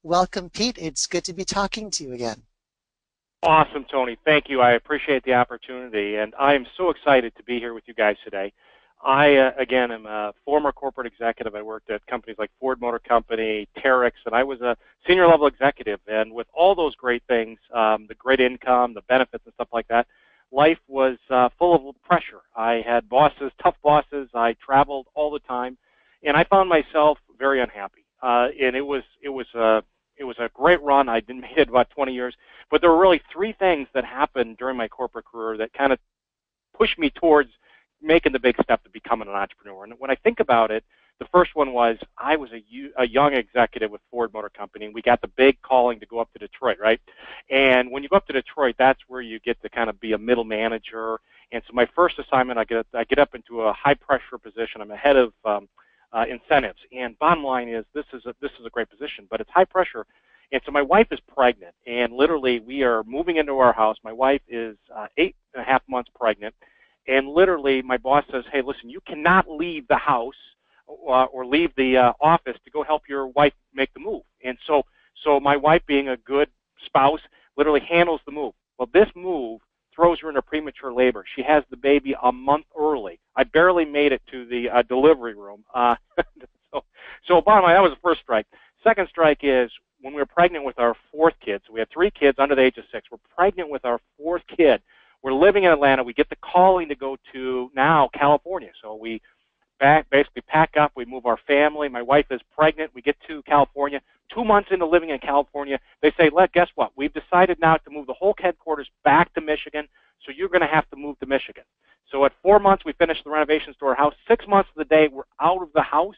Welcome, Pete. It's good to be talking to you again. Awesome, Tony. Thank you. I appreciate the opportunity, and I am so excited to be here with you guys today. Again, am a former corporate executive. I worked at companies like Ford Motor Company, Terex, and I was a senior level executive. And with all those great things, the great income, the benefits, and stuff like that, life was full of pressure. I had bosses, tough bosses. I traveled all the time, and I found myself very unhappy. And it was a great run. I did made it about 20 years, but there were really three things that happened during my corporate career that kind of pushed me towards making the big step to becoming an entrepreneur. And when I think about it, the first one was I was a young executive with Ford Motor Company, and we got the big calling to go up to Detroit, right? And when you go up to Detroit, that's where you get to kind of be a middle manager. And so my first assignment, I get up into a high pressure position. I'm a head of incentives. And bottom line is, this is a great position, but it's high pressure. And so my wife is pregnant, and literally we are moving into our house. My wife is 8.5 months pregnant, and literally my boss says, "Hey, listen, you cannot leave the house or leave the office to go help your wife make the move." And so my wife, being a good spouse, literally handles the move. Well, this move throws her into premature labor. She has the baby a month early. I barely made it to the delivery room. So, so bottom line, that was the first strike. Second strike is when we were pregnant with our fourth kid. So we had three kids under the age of 6. We're pregnant with our fourth kid. We're living in Atlanta. We get the calling to go to now California. So we basically pack up. We move our family. My wife is pregnant. We get to California. 2 months into living in California, they say, guess what? We've decided now to move the whole headquarters back to Michigan, so you're going to have to move to Michigan. So at 4 months, we finished the renovations to our house. 6 months of the day, we're out of the house.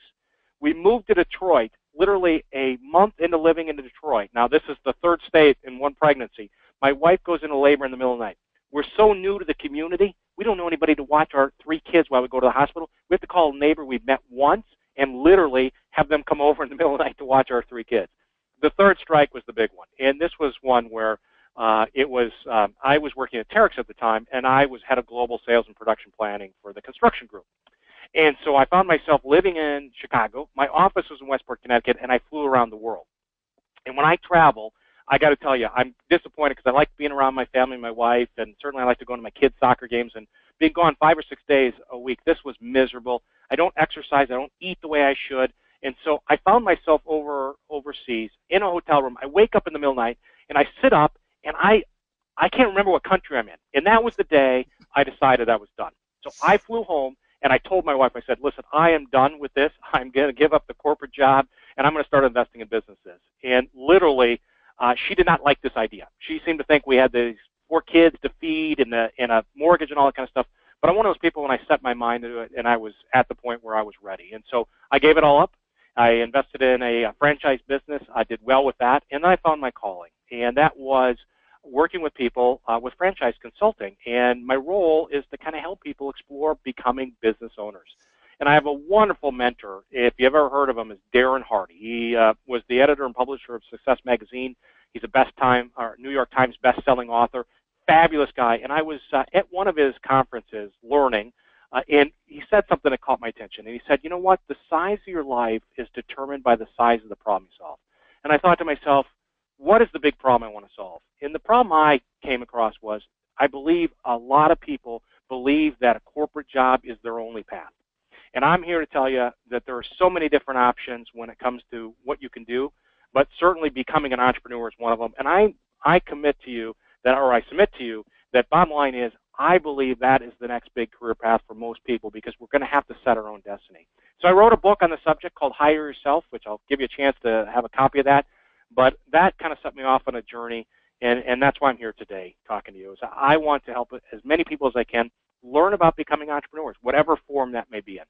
We moved to Detroit literally a month into living in Detroit. Now, this is the third state in one pregnancy. My wife goes into labor in the middle of the night. We're so new to the community, we don't know anybody to watch our three kids while we go to the hospital. We have to call a neighbor we've met once and literally have them come over in the middle of the night to watch our three kids. The third strike was the big one, and this was one where I was working at Terex at the time, and I was head of global sales and production planning for the construction group. And so I found myself living in Chicago. My office was in Westport, Connecticut, and I flew around the world. And when I travel, I got to tell you, I'm disappointed because I like being around my family, my wife, and certainly I like to go to my kids' soccer games. And being gone 5 or 6 days a week, this was miserable. I don't exercise. I don't eat the way I should. And so I found myself overseas in a hotel room. I wake up in the middle of the night, and I sit up, and I can't remember what country I'm in. And that was the day I decided I was done. So I flew home, and I told my wife, I said, listen, I am done with this. I'm going to give up the corporate job, and I'm going to start investing in businesses. And literally, she did not like this idea. She seemed to think we had these 4 kids to feed and a mortgage and all that kind of stuff. But I'm one of those people when I set my mind to it, and I was at the point where I was ready. And so I gave it all up. I invested in a franchise business. I did well with that, and I found my calling. And that was working with people with franchise consulting. And my role is to kind of help people explore becoming business owners. And I have a wonderful mentor. If you ever heard of him, is Darren Hardy. He was the editor and publisher of Success Magazine. He's a New York Times best-selling author. Fabulous guy. And I was at one of his conferences learning, and he said something that caught my attention. And he said, you know what? The size of your life is determined by the size of the problem you solve. And I thought to myself, what is the big problem I want to solve? And the problem I came across was I believe a lot of people believe that a corporate job is their only path. And I'm here to tell you that there are so many different options when it comes to what you can do, but certainly becoming an entrepreneur is one of them. And I commit to you that, or I submit to you that bottom line is I believe that is the next big career path for most people because we're going to have to set our own destiny. So I wrote a book on the subject called Hire Yourself, which I'll give you a chance to have a copy of that. But that kind of set me off on a journey, and that's why I'm here today talking to you. Is I want to help as many people as I can learn about becoming entrepreneurs, whatever form that may be in.